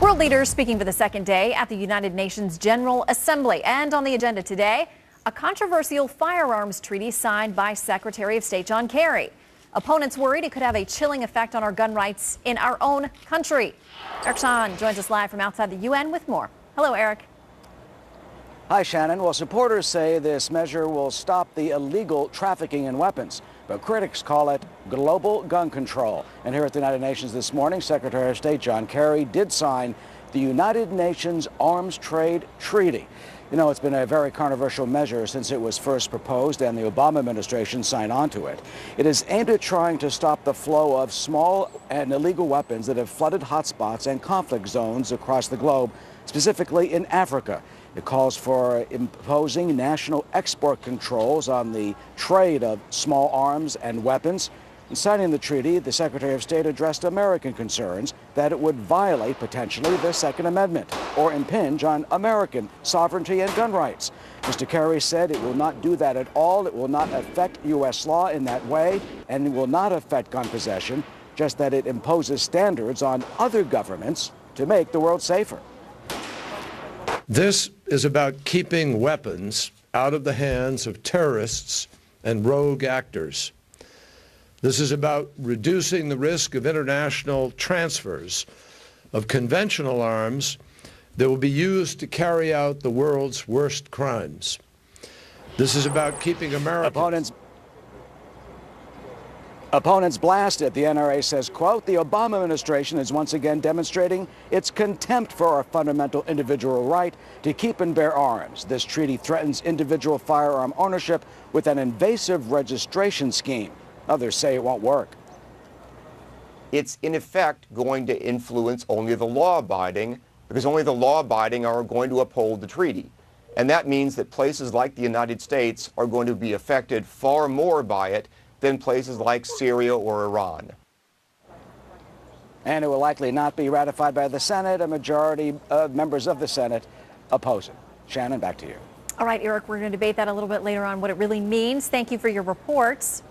World leaders speaking for the second day at the United Nations General Assembly. And on the agenda today, a controversial firearms treaty signed by Secretary of State John Kerry. Opponents worried it could have a chilling effect on our gun rights in our own country. Eric Sean joins us live from outside the UN with more. Hello, Eric. Hi, Shannon. Well, supporters say this measure will stop the illegal trafficking in weapons, but critics call it global gun control. And here at the United Nations this morning, Secretary of State John Kerry did sign the United Nations Arms Trade Treaty. You know, it's been a very controversial measure since it was first proposed and the Obama administration signed on to it. It is aimed at trying to stop the flow of small and illegal weapons that have flooded hotspots and conflict zones across the globe, specifically in Africa. It calls for imposing national export controls on the trade of small arms and weapons. In signing the treaty, the Secretary of State addressed American concerns that it would violate potentially the Second Amendment or impinge on American sovereignty and gun rights. Mr. Kerry said it will not do that at all. It will not affect U.S. law in that way, and it will not affect gun possession, just that it imposes standards on other governments to make the world safer. This is about keeping weapons out of the hands of terrorists and rogue actors. This is about reducing the risk of international transfers of conventional arms that will be used to carry out the world's worst crimes. This is about keeping Americans. Opponents blasted. The NRA says, quote, the Obama administration is once again demonstrating its contempt for our fundamental individual right to keep and bear arms. This treaty threatens individual firearm ownership with an invasive registration scheme. Others say it won't work. It's in effect going to influence only the law-abiding, because only the law-abiding are going to uphold the treaty. And that means that places like the United States are going to be affected far more by it than places like Syria or Iran. And it will likely not be ratified by the Senate. A majority of members of the Senate oppose it. Shannon, back to you. All right, Eric, we're going to debate that a little bit later on, what it really means. Thank you for your reports.